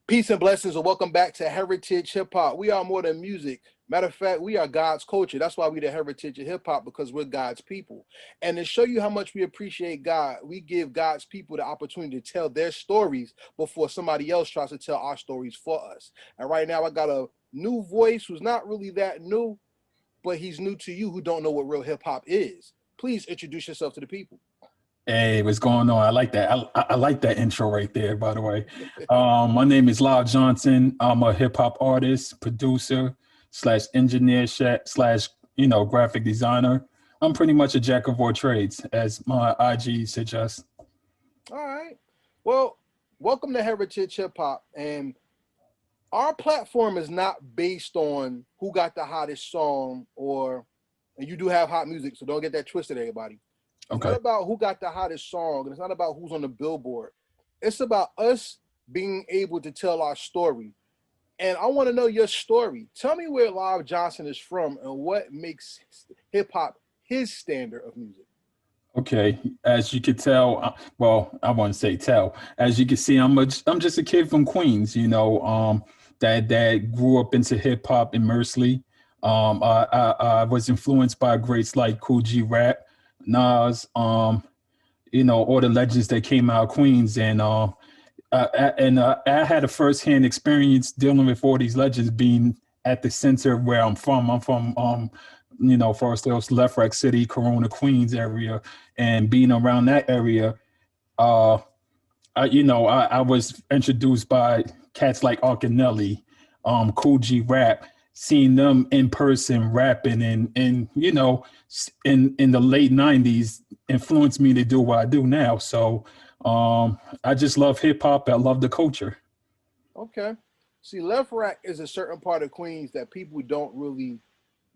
Peace and blessings, and welcome back to Heritage Hip Hop. We are more than music. Matter of fact, we are God's culture. That's why we the Heritage of Hip Hop, because we're God's people. And to show you how much we appreciate God, we give God's people the opportunity to tell their stories before somebody else tries to tell our stories for us. And right now, I got a new voice who's not really that new, but he's new to you who don't know what real hip hop is. Please introduce yourself to the people. Hey, what's going on? I like that. I like that intro right there, by the way. My name is Lyle Johnson. I'm a hip hop artist, producer, slash engineer, slash, graphic designer. I'm pretty much a jack of all trades, as my IG suggests. All right. Well, welcome to Heritage Hip Hop. And our platform is not based on who got the hottest song and you do have hot music, so don't get that twisted, everybody. It's Okay. not about who got the hottest song, and it's not about who's on the billboard. It's about us being able to tell our story. And I want to know your story. Tell me where Lyle Johnson is from and what makes hip hop his standard of music. Okay, as you could tell, well, I wouldn't say tell. As you can see, I'm just a kid from Queens, that grew up into hip hop immersely. I was influenced by greats like Cool G Rap, Nas, all the legends that came out of Queens, and I had a firsthand experience dealing with all these legends, being at the center of where I'm from. I'm from Forest Hills, Lefrak City, Corona, Queens area, and being around that area, I was introduced by cats like Arcanelli, Cool G Rap, seeing them in person rapping, and in the late '90s influenced me to do what I do now. So I just love hip hop. I love the culture. Okay. See, Lefrak is a certain part of Queens that people don't really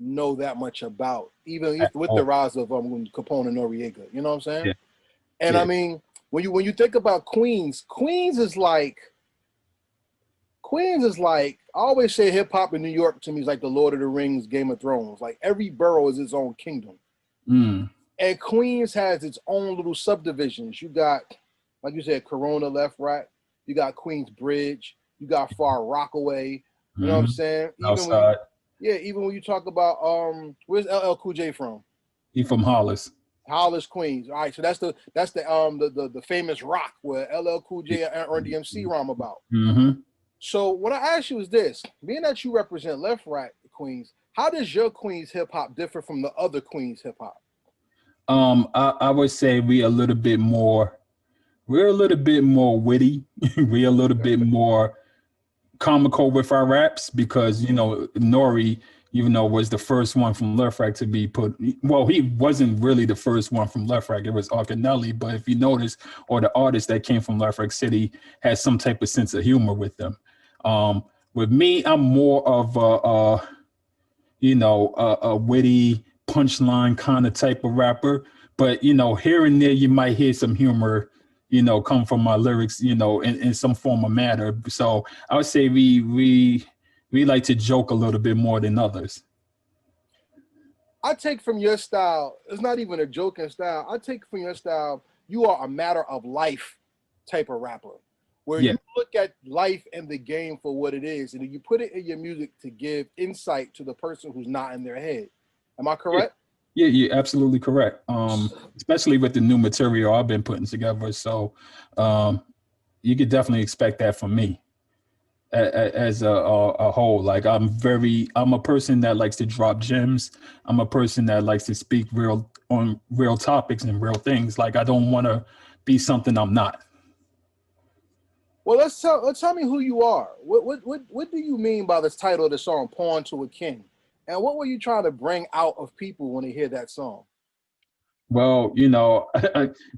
know that much about, even with the rise of Capone and Noriega. You know what I'm saying? Yeah. And Yeah. I mean, when you think about Queens, I always say hip hop in New York to me is like the Lord of the Rings, Game of Thrones. Like every borough is its own kingdom. Mm. And Queens has its own little subdivisions. You got, like you said, Corona, Lefrak. You got Queens Bridge. You got Far Rockaway. You know what I'm saying? Outside. Even when you talk about where's LL Cool J from? He from Hollis. Hollis, Queens. All right, so that's the famous rock where LL Cool J and Run DMC rhyme about. Mm-hmm. So what I ask you is this: being that you represent Lefrak Queens, how does your Queens hip hop differ from the other Queens hip hop? I would say we're a little bit more witty. We're a little bit more comical with our raps, because Nori, was the first one from Lefrak to be put. Well, he wasn't really the first one from Lefrak. It was Arcanelli. But if you notice, or the artists that came from Lefrak City had some type of sense of humor with them. With me, I'm more of a witty punchline kind of type of rapper. But here and there, you might hear some humor come from my lyrics, in some form or manner. So I would say we like to joke a little bit more than others. I take from your style, it's not even a joking style. I take from your style, you are a matter of life type of rapper, where Yeah. you look at life and the game for what it is, and you put it in your music to give insight to the person who's not in their head. Am I correct? Yeah, you're absolutely correct. Especially with the new material I've been putting together. So you could definitely expect that from me as a whole. Like I'm a person that likes to drop gems. I'm a person that likes to speak on real topics and real things. Like I don't want to be something I'm not. Well, let's tell me who you are. What do you mean by this title of the song, Pawn to a King? And what were you trying to bring out of people when they hear that song? Well,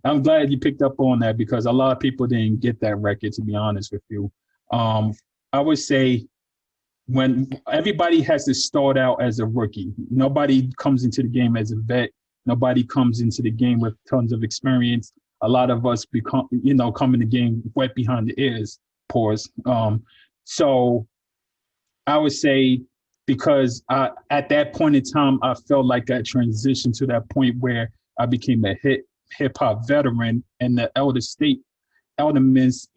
I'm glad you picked up on that, because a lot of people didn't get that record, to be honest with you. I would say when everybody has to start out as a rookie, nobody comes into the game as a vet. Nobody comes into the game with tons of experience. A lot of us come in the game wet behind the ears, pause. So I would say, because at that point in time, I felt like I transitioned to that point where I became a hip hop veteran in the elder elements,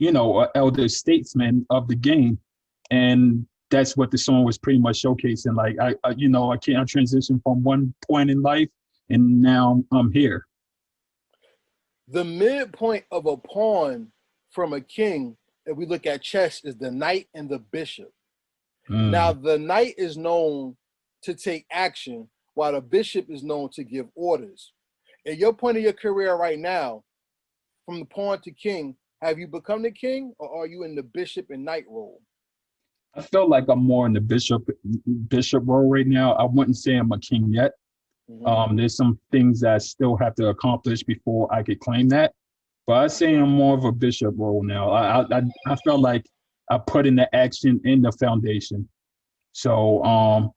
elder statesmen of the game. And that's what the song was pretty much showcasing. Like I can't transition from one point in life and now I'm here. The midpoint of a pawn from a king, if we look at chess, is the knight and the bishop. Now, the knight is known to take action, while the bishop is known to give orders. At your point of your career right now, from the pawn to king, have you become the king, or are you in the bishop and knight role? I feel like I'm more in the bishop role right now. I wouldn't say I'm a king yet. There's some things that I still have to accomplish before I could claim that. But I say I'm more of a bishop role now. I felt like I put in the action in the foundation. So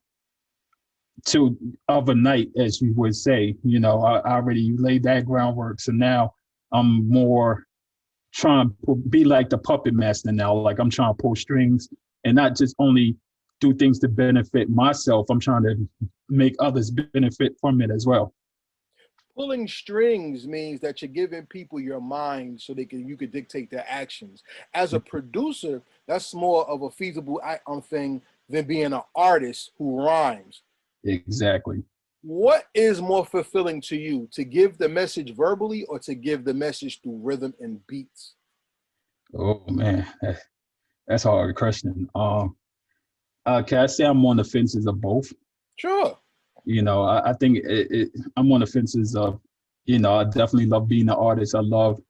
to overnight, as you would say, I already laid that groundwork. So now I'm more trying to be like the puppet master now. Like I'm trying to pull strings and not just only do things to benefit myself. I'm trying to make others benefit from it as well. Pulling strings means that you're giving people your mind so you could dictate their actions. As a producer, that's more of a feasible thing than being an artist who rhymes. Exactly. What is more fulfilling to you, to give the message verbally or to give the message through rhythm and beats? Oh man, that's a hard question. Can I say I'm on the fences of both? Sure. I think I'm on the fences of, I definitely love being an artist. I love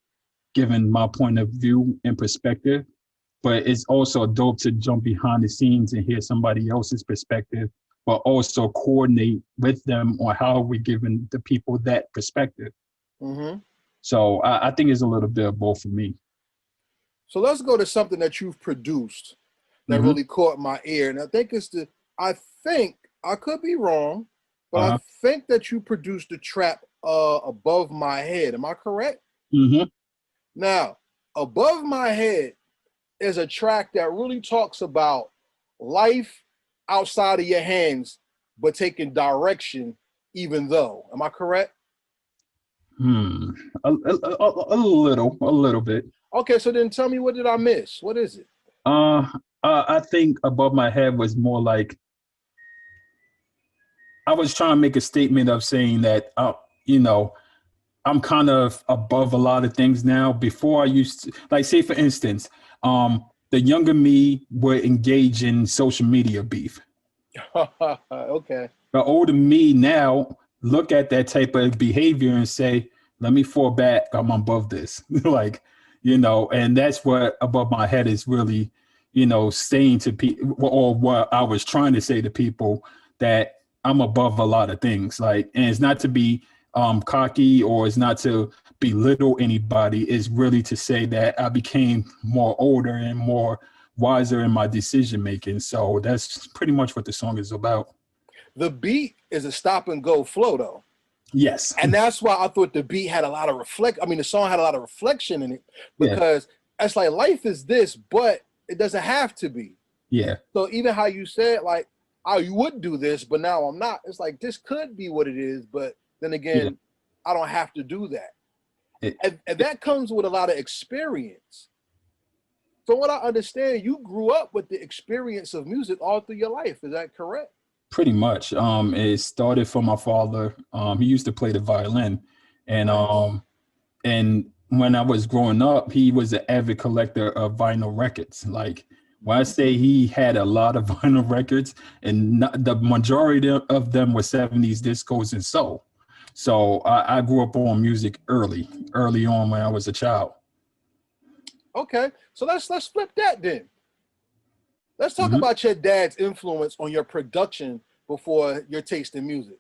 giving my point of view and perspective, but it's also dope to jump behind the scenes and hear somebody else's perspective, but also coordinate with them on how we're giving the people that perspective. So I think it's a little bit of both for me. So let's go to something that you've produced that really caught my ear. And I think, I could be wrong, but I think that you produced the track Above My Head. Am I correct? Now, Above My Head is a track that really talks about life outside of your hands, but taking direction even though. Am I correct? A little bit. Okay, so then tell me, what did I miss? What is it? I think Above My Head was more like I was trying to make a statement of saying that, I'm kind of above a lot of things now. Before I used to, like, say for instance, the younger me would engage in social media beef. Okay. The older me now look at that type of behavior and say, let me fall back. I'm above this. And that's what Above My Head is really, saying to people, or what I was trying to say to people, that I'm above a lot of things. And it's not to be cocky, or it's not to belittle anybody. It's really to say that I became more older and more wiser in my decision making. So that's pretty much what the song is about. The beat is a stop and go flow, though. Yes. And that's why I thought the beat had a lot of the song had a lot of reflection in it, because it's like life is this, but it doesn't have to be. Yeah. So even how you said, like, I would do this, but now I'm not. It's like, this could be what it is, but then again, I don't have to do that. And that comes with a lot of experience. From what I understand, you grew up with the experience of music all through your life. Is that correct? Pretty much. It started from my father. He used to play the violin, and and when I was growing up, he was an avid collector of vinyl records. Like, when I say he had a lot of vinyl records, and the majority of them were 70s discos and soul. So I grew up on music early on when I was a child. Okay, so let's flip that then. Let's talk about your dad's influence on your production before your taste in music.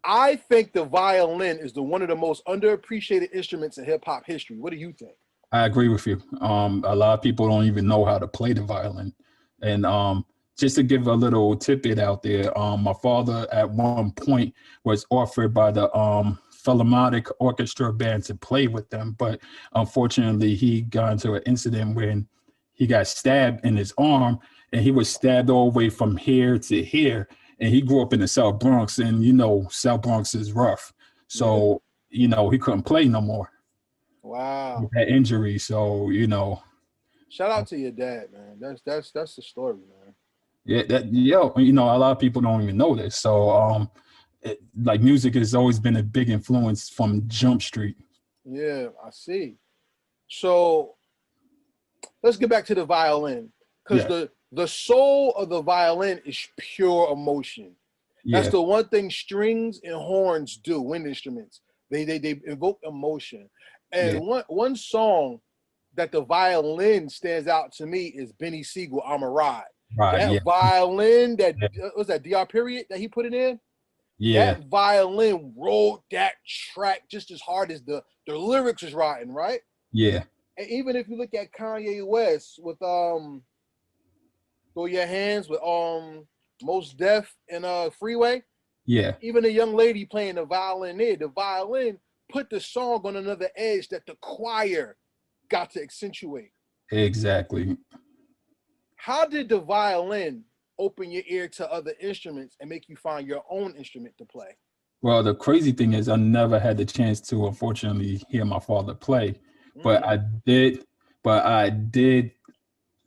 I think the violin is one of the most underappreciated instruments in hip hop history. What do you think? I agree with you. A lot of people don't even know how to play the violin. And just to give a little tidbit out there, my father at one point was offered by the Philharmonic Orchestra band to play with them. But unfortunately, he got into an incident when he got stabbed in his arm, and he was stabbed all the way from here to here. And he grew up in the South Bronx, and South Bronx is rough. So, he couldn't play no more. Wow. that injury. So, you know, Shout out to your dad, man. That's the story, man. yeah, you know, a lot of people don't even know this. So, like music has always been a big influence from Jump Street. Yeah, I see. So let's get back to the violin, because Yeah, the soul of the violin is pure emotion. That's yeah, the one thing strings and horns do. Wind instruments, they evoke emotion. yeah, And one song that the violin stands out to me is Benny Siegel, "I'm a Ride." right, That yeah, violin, that yeah, was that DR period that he put it in. yeah, That violin wrote that track just as hard as the lyrics is writing, right? yeah, And even if you look at Kanye West with Throw Your Hands with Most Def and Freeway, yeah, even a young lady playing the violin there, the violin put the song on another edge that the choir got to accentuate. exactly. How did the violin open your ear to other instruments and make you find your own instrument to play? Well, the crazy thing is, I never had the chance to, unfortunately, hear my father play, but Mm, I did. But I did,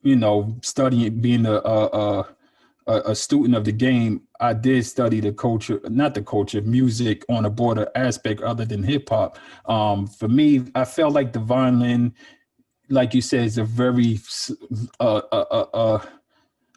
you know, studying, being a student of the game. I did study the culture, not the culture, music on a broader aspect other than hip hop. For me, I felt like the violin, like you said, is a very uh, uh, uh,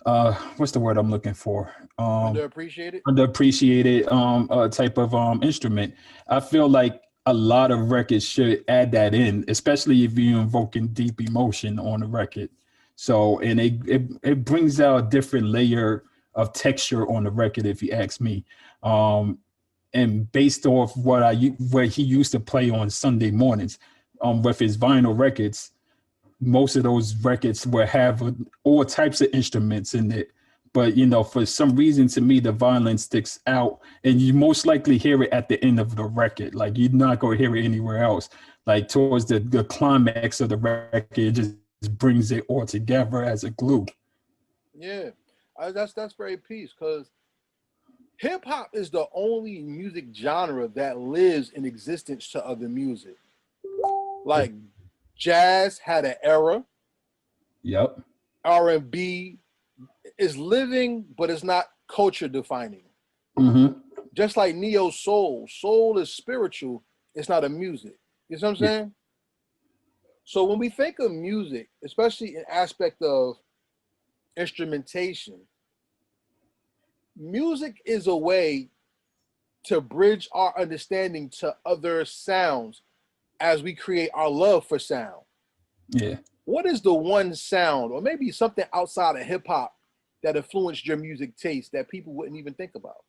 uh, what's the word I'm looking for? underappreciated? Underappreciated type of instrument. I feel like a lot of records should add that in, especially if you're invoking deep emotion on the record. So, and it brings out a different layer of texture on the record, if you ask me. Um, and based off where he used to play on Sunday mornings, with his vinyl records, most of those records will have all types of instruments in it. But you know, for some reason, to me, the violin sticks out, and you most likely hear it at the end of the record. Like you're not going to hear it anywhere else. Like towards the climax of the record, it just brings it all together as a glue. Yeah, that's very peace, because hip hop is the only music genre that lives in existence to other music. Like jazz had an era, Yep. R&B is living, but it's not culture defining. Mm-hmm. Just like neo soul, soul is spiritual. It's not a music. You know what I'm Yeah. saying? So when we think of music, especially in aspect of instrumentation, music is a way to bridge our understanding to other sounds as we create our love for sound. Yeah. What is the one sound, or maybe something outside of hip hop, that influenced your music taste that people wouldn't even think about?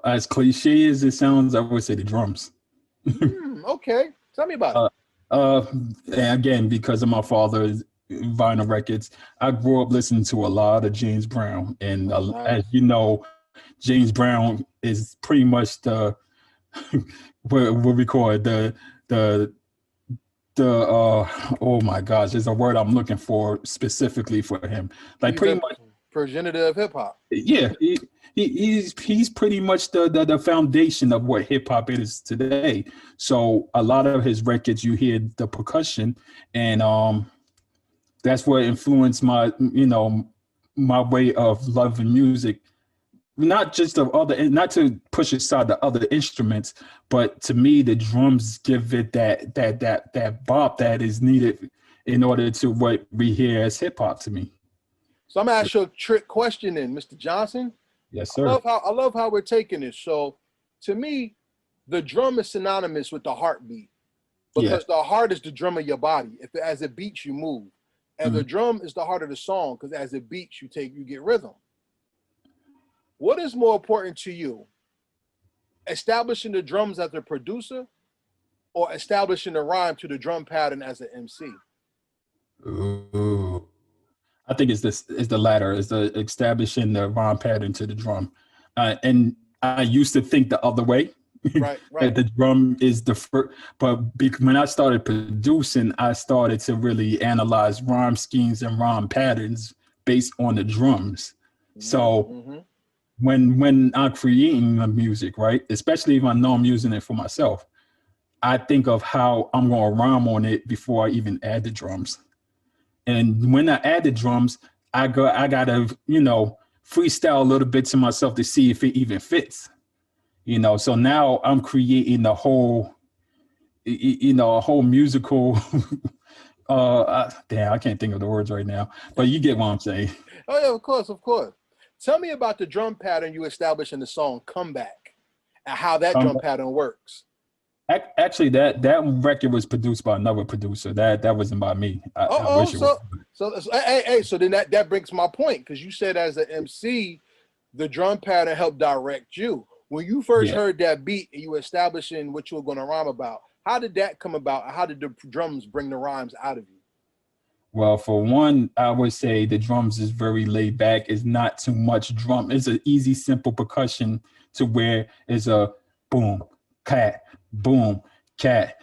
As cliche as it sounds, I would say the drums. Okay, tell me about it. Uh, and again, because of my father's vinyl records, I grew up listening to a lot of James Brown, and Oh, as nice. you know, James Brown is pretty much the what we call it, the oh my gosh, there's a word I'm looking for specifically for him. Like He's pretty the much, progenitor of hip hop. yeah. He's pretty much the foundation of what hip hop is today. So a lot of his records, you hear the percussion, and that's what influenced my, you know, my way of loving music. Not just of other, not to push aside the other instruments, but to me, the drums give it that bop that is needed in order to what we hear as hip hop to me. So I'm gonna ask you a trick question, then, Mr. Johnson. Yes, I sir. love how we're taking this. So, to me, the drum is synonymous with the heartbeat, Yeah. because the heart is the drum of your body. If as it beats, you move, and the Mhm. drum is the heart of the song, because as it beats, you get rhythm. What is more important to you, establishing the drums as a producer, or establishing the rhyme to the drum pattern as an MC? Ooh. I think it's this is the latter, is the establishing the rhyme pattern to the drum. And I used to think the other way. Right, That right. the drum is the first, but when I started producing, I started to really analyze rhyme schemes and rhyme patterns based on the drums. So Mm-hmm. when I'm creating the music, right, especially if I know I'm using it for myself, I think of how I'm going to rhyme on it before I even add the drums. And when I add the drums, I gotta, freestyle a little bit to myself to see if it even fits. So now I'm creating a whole musical. Damn, I can't think of the words right now, but you get what I'm saying. Oh yeah, of course, of course. Tell me about the drum pattern you established in the song "Comeback" and how that Come drum back. pattern works. Actually, that record was produced by another producer. That wasn't by me. I Oh, wish it was. hey, so then that brings my point, because you said as an MC, the drum pattern helped direct you. When you first Yeah. heard that beat and you were establishing what you were going to rhyme about, how did that come about? How did the drums bring the rhymes out of you? Well, for one, I would say the drums is very laid back. It's not too much drum. It's an easy, simple percussion to where it's a boom, cat, boom, cat.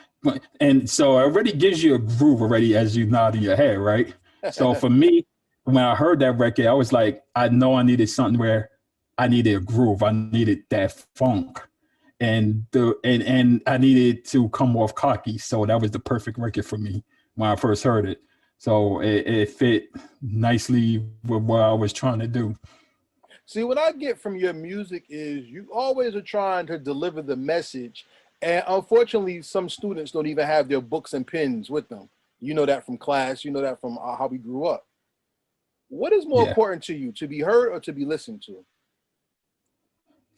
And so it already gives you a groove already as you nod in your head, right? So for me, when I heard that record, I was like, I know I needed something where I needed a groove. I needed that funk. And I needed to come off cocky. So that was the perfect record for me when I first heard it. So it fit nicely with what I was trying to do. See, what I get from your music is you always are trying to deliver the message. And unfortunately, some students don't even have their books and pens with them. You know that from class, you know that from how we grew up. What is more Yeah. important to you, to be heard or to be listened to?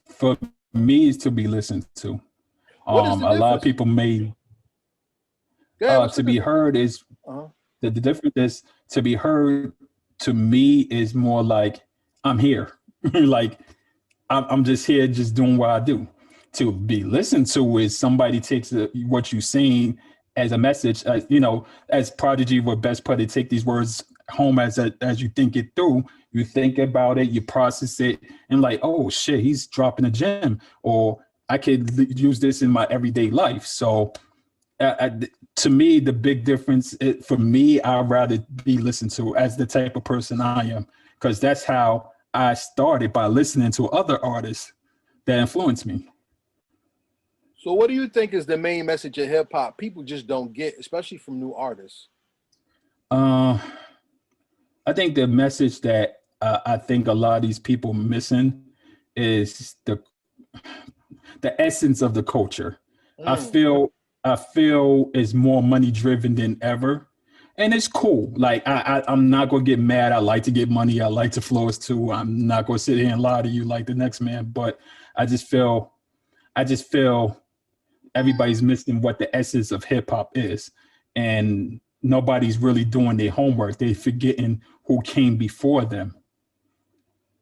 For me, is to be listened to. What is the A lot of difference? people may Go ahead, what's the to be difference? heard is Uh-huh. the difference is to be heard to me is more like I'm here. Like I'm just here just doing what I do. To be listened to is somebody takes what you're saying as a message, as Prodigy would best put it, take these words home as you think it through. You think about it, you process it, and like, oh shit, he's dropping a gem, or I could use this in my everyday life. So to me, the big difference for me, I'd rather be listened to as the type of person I am, because that's how I started, by listening to other artists that influenced me. So what do you think is the main message of hip hop people just don't get, especially from new artists? Uh, I think the message that I think a lot of these people missing is the essence of the culture. I Mm. feel I feel is more money driven than ever. And it's cool. Like I'm not gonna get mad. I like to get money. I like to floss too. I'm not gonna sit here and lie to you like the next man. But I just feel I just feel everybody's missing what the essence of hip hop is. And nobody's really doing their homework. They're forgetting who came before them.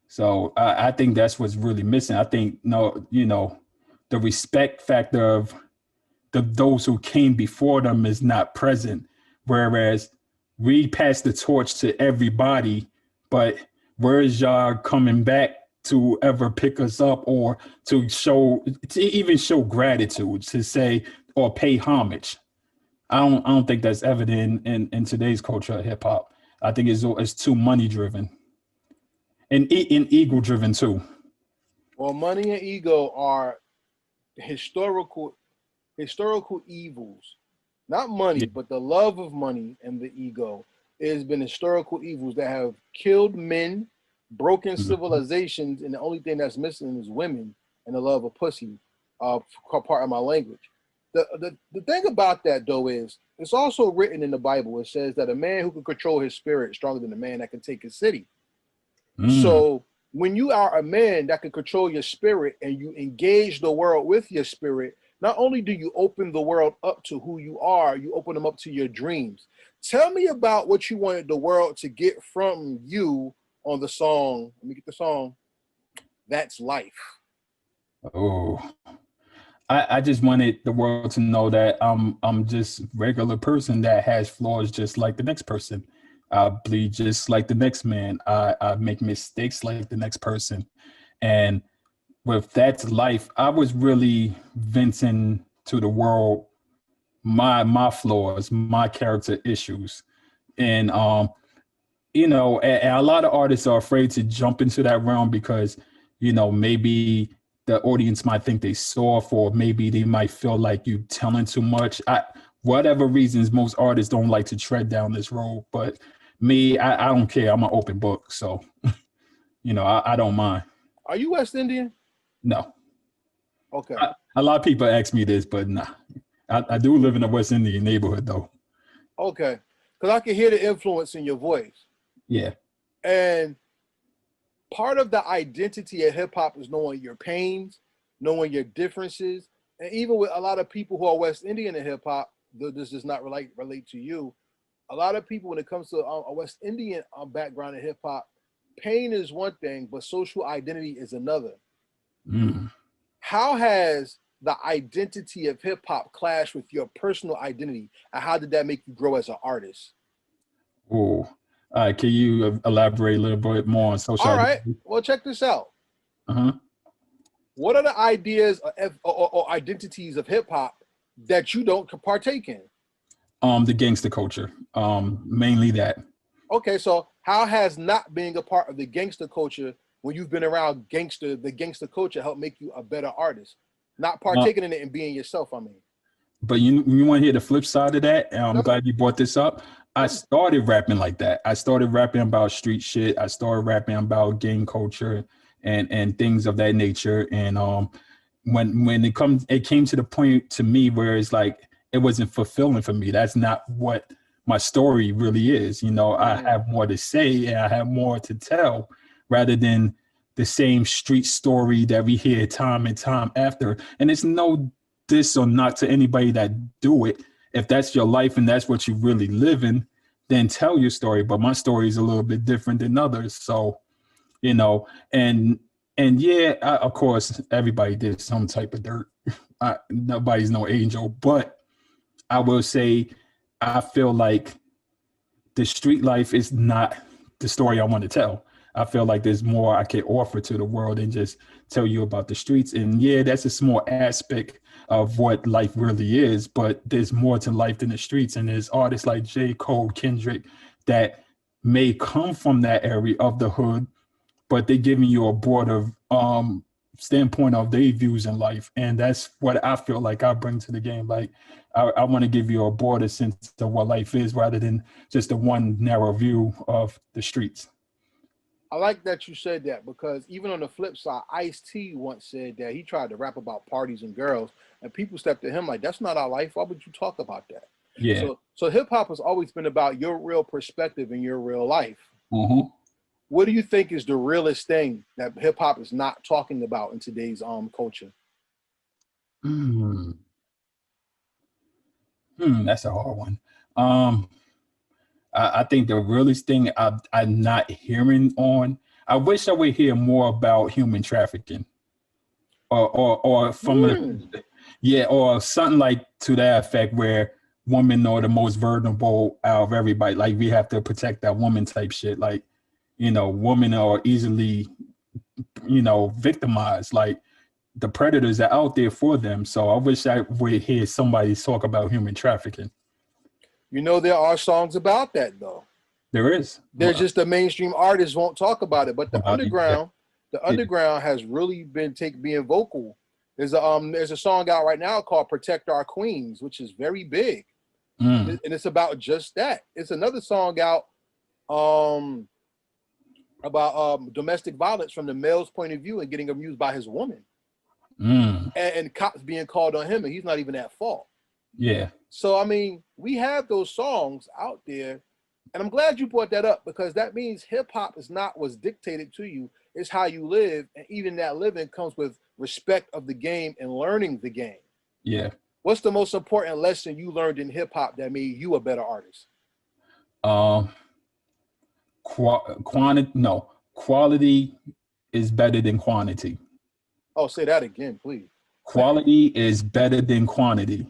So I think that's what's really missing. I think no, the respect factor of those who came before them is not present. Whereas we pass the torch to everybody, but where is y'all coming back to ever pick us up, or to even show gratitude, to say or pay homage? I don't think that's evident in today's culture of hip hop. I think it's too money driven and ego driven too. Well, money and ego are historical evils. Not money, Yeah. but the love of money and the ego. It has been historical evils that have killed men, broken Mhm. civilizations, and the only thing that's missing is women and the love of pussy, part of my language. The thing about that though is it's also written in the Bible. It says that a man who can control his spirit is stronger than a man that can take his city. Mm. So when you are a man that can control your spirit and you engage the world with your spirit, not only do you open the world up to who you are, you open them up to your dreams. Tell me about what you wanted the world to get from you on the song. Let me get the song. That's life. Oh, I just wanted the world to know that I'm just regular person that has flaws just like the next person. I bleed just like the next man. I make mistakes like the next person. And with that's life, I was really venting to the world my flaws, my character issues. And and a lot of artists are afraid to jump into that realm because, maybe the audience might think they soft, or maybe they might feel like you telling too much. Whatever reasons, most artists don't like to tread down this road. But me, I don't care. I'm an open book. So, I don't mind. Are you West Indian? No. Okay. A lot of people ask me this, but nah. I do live in a West Indian neighborhood, though. Okay. Because I can hear the influence in your voice. Yeah. And part of the identity of hip hop is knowing your pains, knowing your differences. And even with a lot of people who are West Indian in hip hop, this does not relate to you. A lot of people, when it comes to a West Indian background in hip hop, pain is one thing, but social identity is another. Mm. How has the identity of hip hop clashed with your personal identity, and how did that make you grow as an artist? Oh, can you elaborate a little bit more on social All right. identity? Well, check this out. Uh-huh. What are the ideas or identities of hip hop that you don't partake in? The gangster culture, mainly that. Okay, so how has not being a part of the gangster culture, when you've been around the gangster culture, helped make you a better artist? Not Uh, partaking in it and being yourself, I mean. but you want to hear the flip side of that? And I'm Yep, glad you brought this up. I yep. started rapping like that. I started rapping about street shit. I started rapping about gang culture and things of that nature. And when it came to the point to me where it's like it wasn't fulfilling for me. That's not what my story really is. I have more to say and I have more to tell rather than the same street story that we hear time and time after. And it's no diss or not to anybody that do it. If that's your life and that's what you really live in, then tell your story. But my story is a little bit different than others. So, and yeah, of course, everybody did some type of dirt. Nobody's no angel, but I will say, I feel like the street life is not the story I want to tell. I feel like there's more I can offer to the world than just tell you about the streets. And yeah, that's a small aspect of what life really is, but there's more to life than the streets. And there's artists like J. Cole, Kendrick, that may come from that area of the hood, but they're giving you a broader standpoint of their views in life. And that's what I feel like I bring to the game. Like, I want to give you a broader sense of what life is rather than just a one narrow view of the streets. I like that you said that, because even on the flip side, Ice-T once said that he tried to rap about parties and girls, and people stepped to him like, that's not our life. Why would you talk about that? Yeah. So hip hop has always been about your real perspective in your real life. Mm-hmm. What do you think is the realest thing that hip hop is not talking about in today's culture? That's a hard one. I think the realest thing I'm not hearing on. I wish I would hear more about human trafficking, or from or something like to that effect, where women are the most vulnerable out of everybody. Like, we have to protect that woman type shit. Like, women are easily, victimized. Like, the predators are out there for them. So I wish I would hear somebody talk about human trafficking. There are songs about that though. There is. There's just the mainstream artists won't talk about it, but the underground has really been being vocal. There's a song out right now called "Protect Our Queens," which is very big, and it's about just that. It's another song out about domestic violence from the male's point of view and getting abused by his woman, and cops being called on him, and he's not even at fault. Yeah. So, I mean, we have those songs out there, and I'm glad you brought that up, because that means hip hop is not what's dictated to you. It's how you live, and even that living comes with respect of the game and learning the game. Yeah. What's the most important lesson you learned in hip hop that made you a better artist? Quality is better than quantity. Oh, say that again, please. Quality is better than quantity.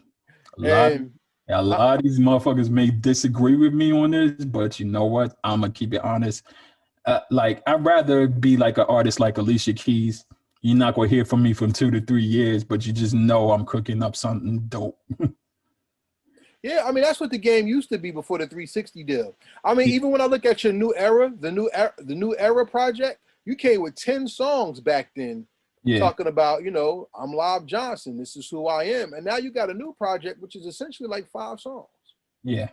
A lot of these motherfuckers may disagree with me on this, but you know what? I'm gonna keep it honest. Like, I'd rather be like an artist like Alicia Keys. You're not gonna hear from me from 2 to 3 years, but you just know I'm cooking up something dope. Yeah, I mean, that's what the game used to be before the 360 deal. I mean, even when I look at your new era, the new era project, you came with 10 songs back then Yeah. talking about, I'm Lob Johnson. This is who I am. And now you got a new project, which is essentially like 5 songs. Yeah.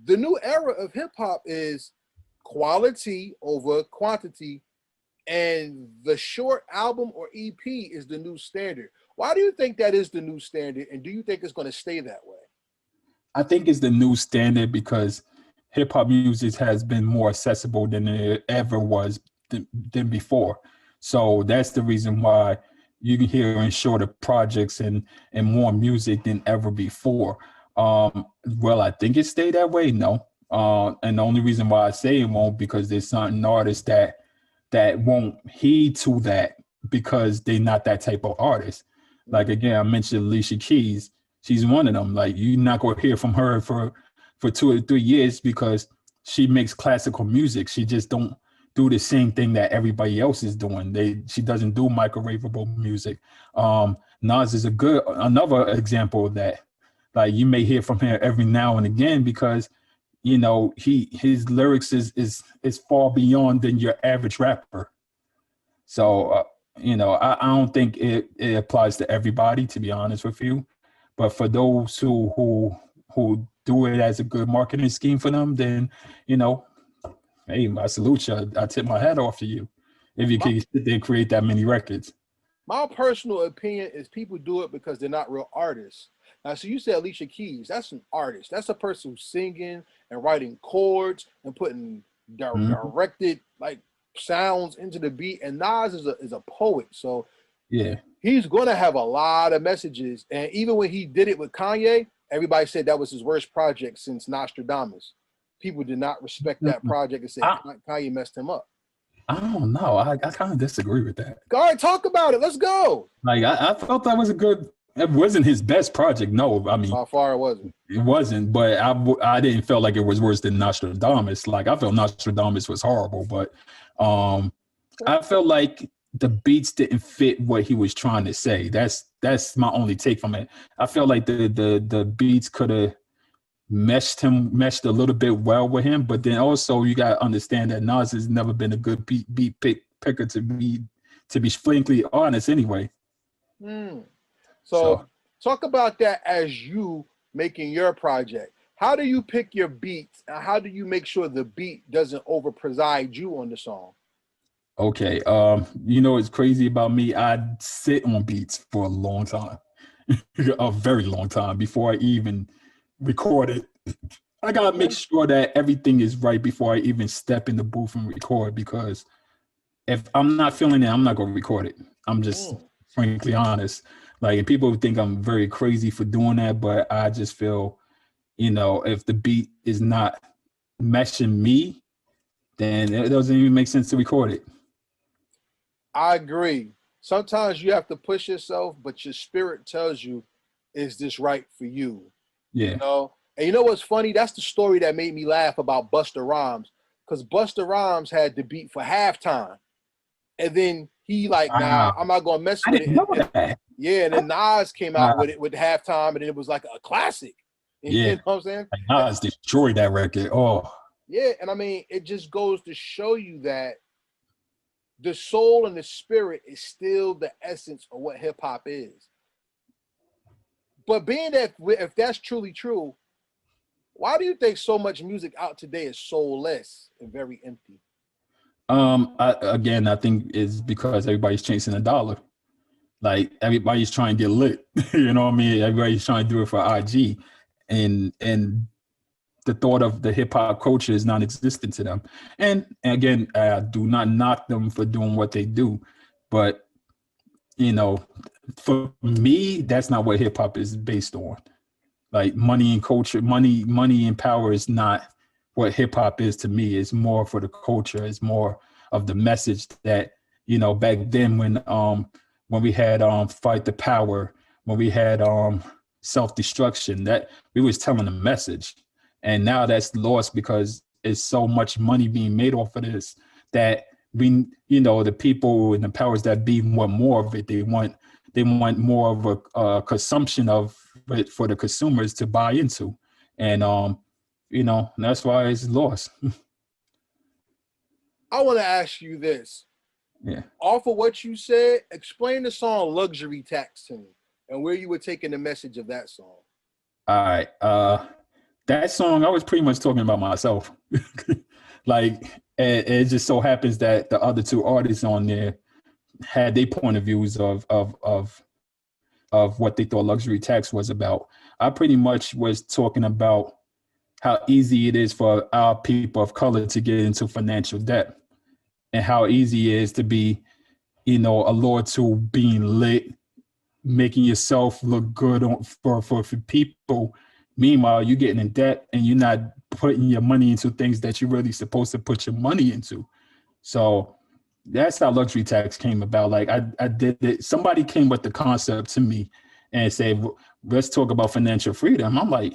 The new era of hip hop is quality over quantity, and the short album or EP is the new standard. Why do you think that is the new standard, and do you think it's going to stay that way? I think it's the new standard because hip hop music has been more accessible than it ever was than before. So that's the reason why you can hear in shorter projects and more music than ever before. Well, I think it stayed that way. No, and the only reason why I say it won't because there's certain artists that won't heed to that because they're not that type of artist. Like again, I mentioned Alicia Keys. She's one of them. Like you're not gonna hear from her for 2 or 3 years because she makes classical music. She just don't do the same thing that everybody else is doing. She doesn't do microwavable music. Nas is another example of that. Like you may hear from him every now and again because his lyrics is far beyond than your average rapper. So I don't think it applies to everybody, to be honest with you. But for those who do it as a good marketing scheme for them, then hey, I salute you. I tip my hat off to you if you My, can sit there and create that many records. my personal opinion is people do it because they're not real artists. Now, so you said Alicia Keys, that's an artist. That's a person who's singing and writing chords and putting Mhm. directed like sounds into the beat. And Nas is a poet, so Yeah. he's gonna have a lot of messages. And even when he did it with Kanye, everybody said that was his worst project since Nostradamus. People did not respect that project and said I, Kanye messed him up. I don't know. I kind of disagree with that. All right, talk about it. Let's go. Like I felt that was a good. It wasn't his best project. No, I mean By far, it wasn't. it wasn't. But I didn't feel like it was worse than Nostradamus. Like I felt Nostradamus was horrible, but um, I felt like the beats didn't fit what he was trying to say. That's my only take from it. I felt like the beats could have meshed a little bit well with him, but then also you got to understand that Nas has never been a good picker to be frankly honest anyway. Hmm. So So, talk about that as you making your project. How do you pick your beats, and how do you make sure the beat doesn't over preside you on the song? okay, it's crazy about me. I sit on beats for a long time, a very long time before I even record it. I gotta make Okay. sure that everything is right before I even step in the booth and record because if I'm not feeling it, I'm not gonna record it. I'm just Mm. frankly honest. Like, and people think I'm very crazy for doing that, but I just feel, if the beat is not meshing me, then it doesn't even make sense to record it. I agree. Sometimes you have to push yourself, but your spirit tells you, is this right for you? You Yeah. know? And you know what's funny? That's the story that made me laugh about Busta Rhymes. Because Busta Rhymes had the beat for halftime. And then he like, nah, Wow. I'm not gonna mess I with it. didn't know that. Yeah, and then Nas came out Wow. with it with halftime, and then it was like a classic. You Yeah. know what I'm saying? Like, Nas destroyed that record. Oh, Yeah, and I mean, it just goes to show you that the soul and the spirit is still the essence of what hip hop is. But being that if that's truly true, why do you think so much music out today is soulless and very empty? I think it's because everybody's chasing a dollar. Like everybody's trying to get lit. You know what I mean? Everybody's trying to do it for IG, and the thought of the hip hop culture is non-existent to them. And again, I do not knock them for doing what they do, but you know, for me, that's not what hip hop is based on. Like money and culture, money and power is not what hip hop is to me. It's more for the culture. It's more of the message that back then when we had fight the power, when we had self-destruction, that we was telling a message. And now that's lost because it's so much money being made off of this that the people and the powers that be want more of it. They want more of a consumption of it for the consumers to buy into, and that's why it's lost. I want to ask you this. Yeah. Off of what you said, explain the song Luxury Tax to me and where you were taking the message of that song. All right. That song, I was pretty much talking about myself. Like, it just so happens that the other two artists on there had their point of views of what they thought luxury tax was about. I pretty much was talking about how easy it is for our people of color to get into financial debt, and how easy it is to be, a lord to being lit, making yourself look good for people. Meanwhile, you're getting in debt and you're not putting your money into things that you're really supposed to put your money into. So that's how luxury tax came about. Like, I did it. Somebody came with the concept to me and said, let's talk about financial freedom. I'm like,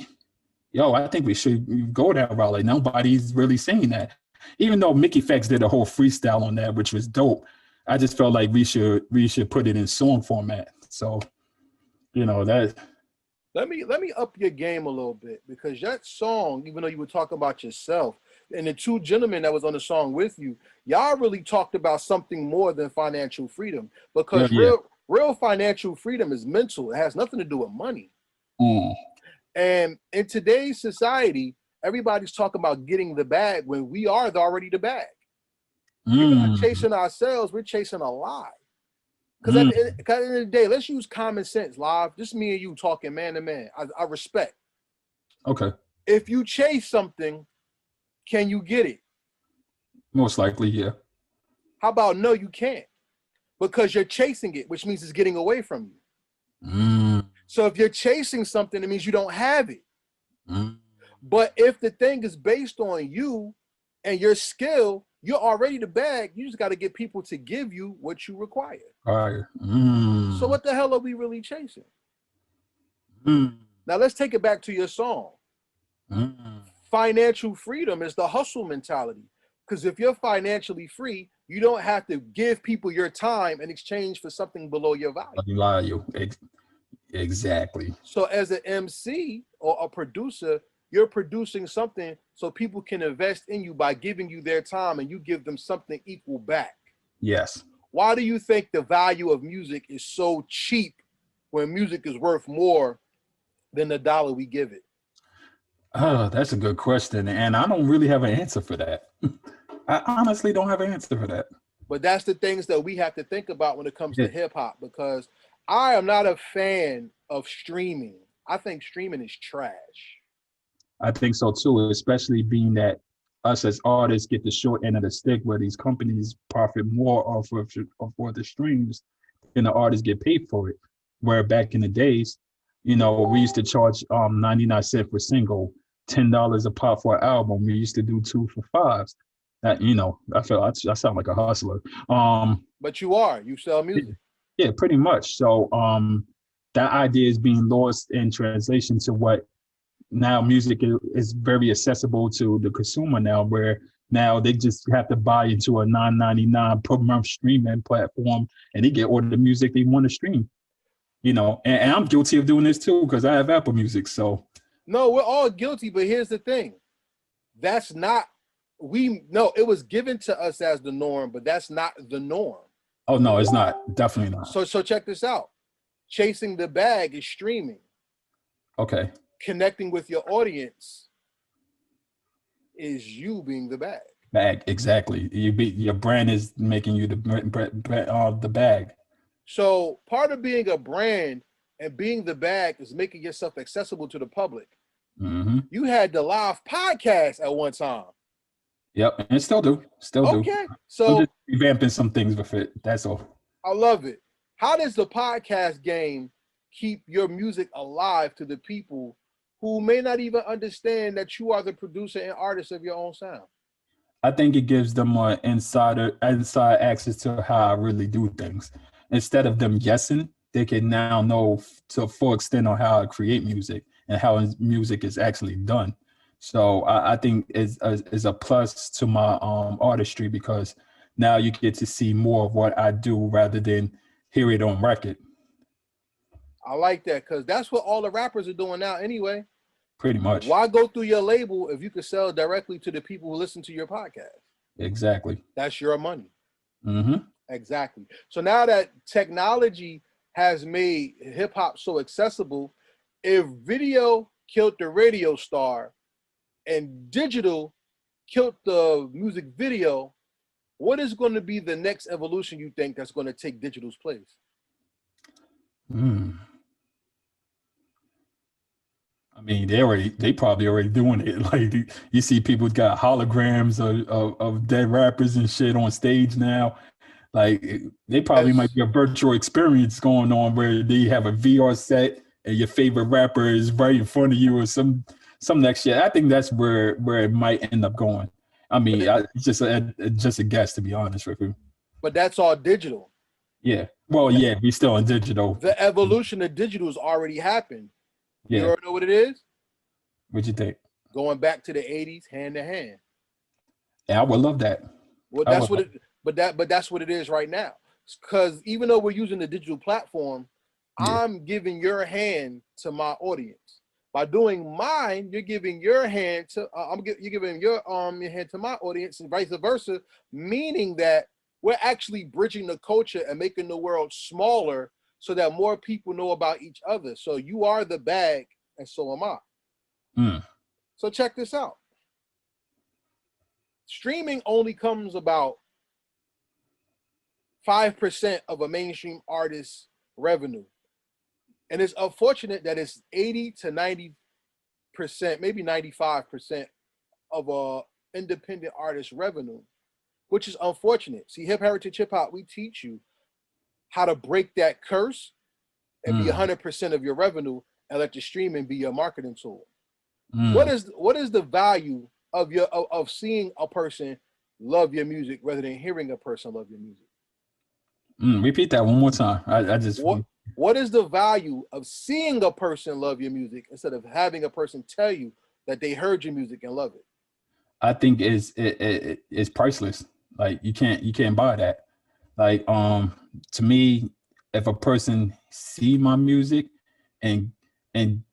yo, I think we should go that route. Like, nobody's really saying that. Even though Mickey Fax did a whole freestyle on that, which was dope, I just felt like we should put it in song format. So, that. Let me up your game a little bit, because that song, even though you were talking about yourself and the two gentlemen that was on the song with you, y'all really talked about something more than financial freedom, Yeah, because yeah. real financial freedom is mental. It has nothing to do with money. Mm, And in today's society, everybody's talking about getting the bag when we are already the bag. We're not mm, chasing ourselves, we're chasing a lie. Because at mm. the end of the day, let's use common sense, live. Just me and you talking man to man. I respect. Okay. If you chase something, can you get it? Most likely, yeah. How about no, you can't? Because you're chasing it, which means it's getting away from you. Mm, So if you're chasing something, it means you don't have it. mm. But if the thing is based on you and your skill, you're already the bag. You just got to get people to give you what you require. Fire. So what the hell are we really chasing? Mm, Now let's take it back to your song. mm. Financial freedom is the hustle mentality. Because if you're financially free, you don't have to give people your time in exchange for something below your value. Value. Exactly. So as an MC or a producer, you're producing something so people can invest in you by giving you their time, and you give them something equal back. Yes. Why do you think the value of music is so cheap when music is worth more than the dollar we give it? Oh, that's a good question. And I don't really have an answer for that. I honestly don't have an answer for that. But that's the things that we have to think about when it comes Yeah, to hip hop, because I am not a fan of streaming. I think streaming is trash. I think so too, especially being that us as artists get the short end of the stick where these companies profit more off of the streams than the artists get paid for it. Where back in the days, we used to charge 99 cents for single, $10 a pop for an album. We used to do two for fives. That I feel I sound like a hustler. But you sell music. Yeah, pretty much. So that idea is being lost in translation to what now music is very accessible to the consumer now, where now they just have to buy into a 9.99 per month streaming platform and they get all the music they want to stream. And I'm guilty of doing this too because I have Apple Music. So No, we're all guilty, but here's the thing. That's not we no, it was given to us as the norm, but that's not the norm. oh no, it's not. Definitely not. So check this out. Chasing the bag is streaming. Okay. Connecting with your audience is you being the bag. Bag, exactly. Your brand is making you the bag. So part of being a brand and being the bag is making yourself accessible to the public. Mm-hmm. You had the live podcast at one time. Yep, and still do. Still do. Okay. I'm just So revamping some things with it. That's all. I love it. How does the podcast game keep your music alive to the people who may not even understand that you are the producer and artist of your own sound? I think it gives them more inside access to how I really do things. Instead of them guessing, they can now know to a full extent on how I create music and how music is actually done. So I think is a plus to my artistry because now you get to see more of what I do rather than hear it on record. I like that, because that's what all the rappers are doing now anyway. Pretty much. Why go through your label if you can sell directly to the people who listen to your podcast? Exactly. That's your money. Mm-hmm. Exactly. So now that technology has made hip hop so accessible, if video killed the radio star and digital killed the music video, what is going to be the next evolution you think that's going to take digital's place? Mm. I mean, they probably already doing it. Like you see people got holograms of dead rappers and shit on stage now. Like they probably might As be a virtual experience going on where they have a VR set and your favorite rapper is right in front of you or some next shit. I think that's where it might end up going. I but mean, it, it's just a guess to be honest with you. but that's all digital. Yeah. Well, The, yeah, we still in digital. the evolution of digital has already happened. You Yeah. already know what it is? What you think? Going back to the 80s hand to hand. Yeah, I would love that. Well, I that's would. what it but that's what it is right now. Because even though we're using the digital platform, Yeah. I'm giving your hand to my audience. By doing mine, you're giving your hand to you're giving your hand to my audience, and vice versa, meaning that we're actually bridging the culture and making the world smaller so that more people know about each other. So you are the bag, and so am I. Mm, So check this out. Streaming only comes about 5% of a mainstream artist's revenue. And it's unfortunate that it's 80 to 90%, maybe 95% of a independent artist revenue, which is unfortunate. See, Heritage Hip Hop, we teach you how to break that curse and be mm, 100% of your revenue and let the streaming be your marketing tool. What mm, is the value of seeing a person love your music rather than hearing a person love your music? Repeat that one more time. I just What is the value of seeing a person love your music instead of having a person tell you that they heard your music and love it? I think it's priceless. Like you can't buy that. Like to me, if a person see my music and and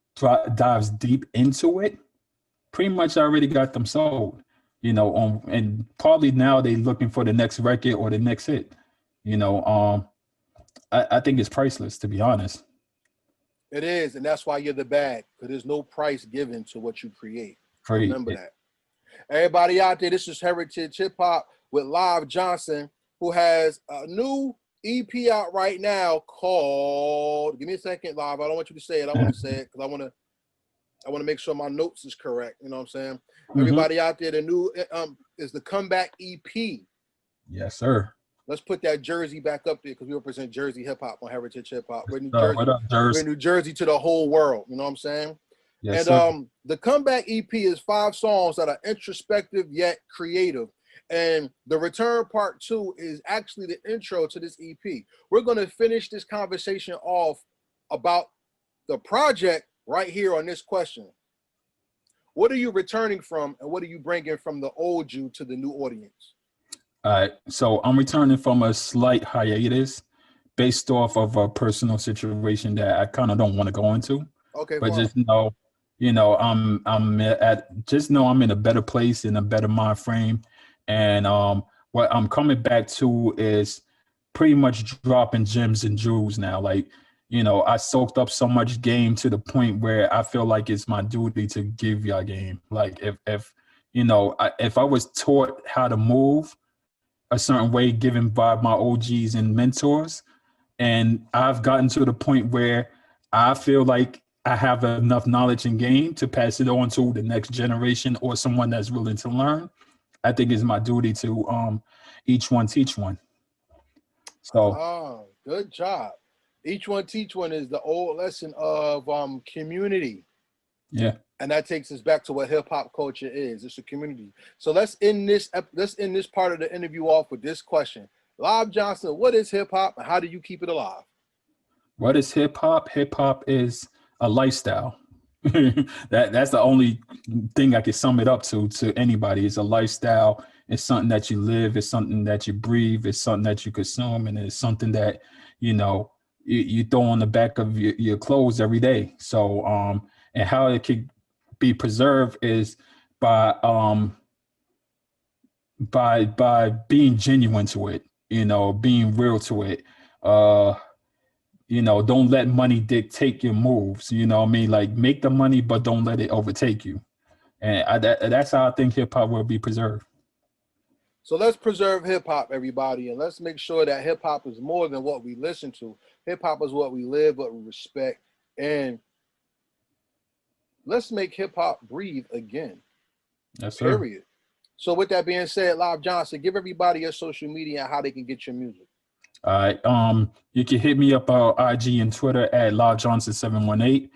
dives deep into it, pretty much I already got them sold. And probably now they looking for the next record or the next hit. You know, I think it's priceless to be honest. It is, and that's why you're the bag, because there's no price given to what you create. Free. Remember that. Everybody out there, this is Heritage Hip Hop with Live Johnson, who has a new EP out right now called. Give me a second, Live. I don't want you to say it. I want to say it because I want to make sure my notes is correct. You know what I'm saying? Mhm. Everybody out there, the new is the Comeback EP. Yes, sir. Let's put that Jersey back up there because we represent Jersey hip hop on Heritage Hip Hop. We're New What Jersey. up, We're Jers? New Jersey to the whole world. You know what I'm saying? Yes, And sir. the Comeback EP is 5 songs that are introspective yet creative. And the Return Part 2 is actually the intro to this EP. We're going to finish this conversation off about the project right here on this question. What are you returning from, and what are you bringing from the old you to the new audience? All right. So I'm returning from a slight hiatus based off of a personal situation that I kind of don't want to go into. Okay, But fine. just I'm at just know I'm in a better place, in a better mind frame. And what I'm coming back to is pretty much dropping gems and jewels now. Like, I soaked up so much game to the point where I feel like it's my duty to give y'all game. Like if I was taught how to move a certain way given by my OGs and mentors, and I've gotten to the point where I feel like I have enough knowledge and game to pass it on to the next generation or someone that's willing to learn. I think it's my duty to each one teach one. So Good job. Each one teach one is the old lesson of community. yeah. And that takes us back to what hip hop culture is. It's a community. So let's end this part of the interview off with this question. Live Johnson, what is hip hop and how do you keep it alive? What is hip hop? Hip hop is a lifestyle. That's the only thing I can sum it up to anybody. It's a lifestyle. It's something that you live. It's something that you breathe. It's something that you consume, and it's something that you throw on the back of your clothes every day. So and how it could be preserved is by by being genuine to it. you know, being real to it. Uh, you know, don't let money dictate your moves. You know what I mean? Like make the money, but don't let it overtake you. And that's how I think hip hop will be preserved. So let's preserve hip hop, everybody, and let's make sure that hip hop is more than what we listen to. Hip hop is what we live, what we respect, and let's make hip hop breathe again. Yes, sir. Period. So with that being said, Live Johnson, give everybody your social media and how they can get your music. All right. You can hit me up on IG and Twitter at LiveJohnson718.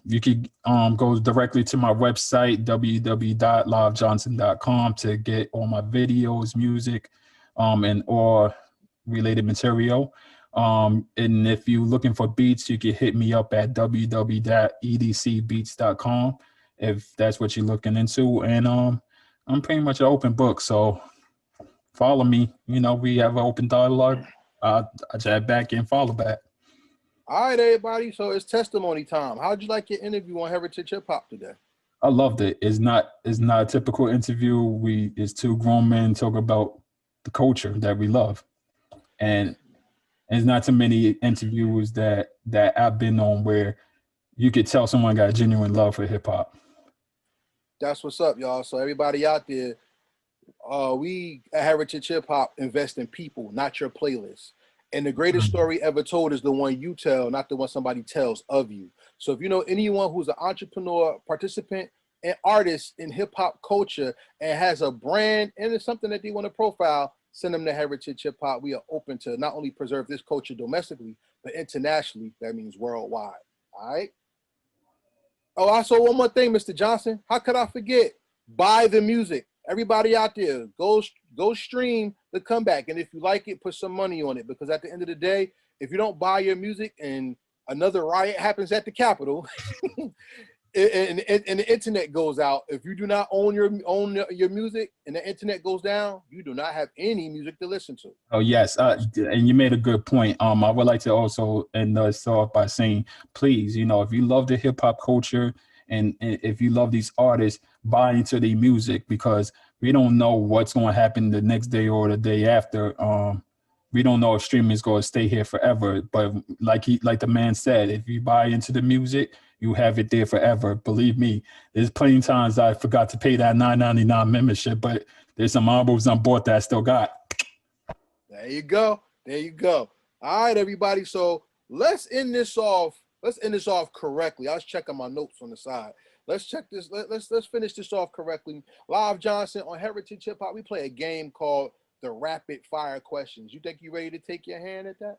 You can go directly to my website, www.livejohnson.com, to get all my videos, music, and or related material. And if you're looking for beats, you can hit me up at www.edcbeats.com if that's what you're looking into. And I'm pretty much an open book, so follow me. You know, we have an open dialogue. I chat back and follow back. All right, everybody. So it's testimony time. How'd you like your interview on Heritage Hip Hop today? I loved it. It's not a typical interview. It's two grown men talk about the culture that we love, and it's not too many interviews that I've been on where you could tell someone got a genuine love for hip hop. That's what's up, y'all. So everybody out there, we at Heritage Hip Hop invest in people, not your playlist. And the greatest story ever told is the one you tell, not the one somebody tells of you. So if you know anyone who's an entrepreneur, participant, and artist in hip hop culture and has a brand and it's something that they want to profile, send them to Heritage Hip Hop. We are open to not only preserve this culture domestically, but internationally. That means worldwide. All right. Oh, also one more thing, Mr. Johnson. How could I forget? Buy the music. Everybody out there, go stream the comeback. And if you like it, put some money on it. Because at the end of the day, if you don't buy your music and another riot happens at the Capitol, and the internet goes out, if you do not own your music and the internet goes down, you do not have any music to listen to. Oh yes, and you made a good point. I would like to also end us off by saying, please, you know, if you love the hip hop culture and if you love these artists, buy into their music because we don't know what's going to happen the next day or the day after. We don't know if streaming is going to stay here forever. But like the man said, if you buy into the music, you have it there forever. Believe me, there's plenty of times I forgot to pay that $9.99 membership, but there's some albums on board that I still got. There you go. There you go. All right, everybody. So let's end this off. Let's end this off correctly. I was checking my notes on the side. Let's check this. Let's finish this off correctly. Live Johnson on Heritage Hip Hop. We play a game called the Rapid Fire Questions. You think you ready to take your hand at that?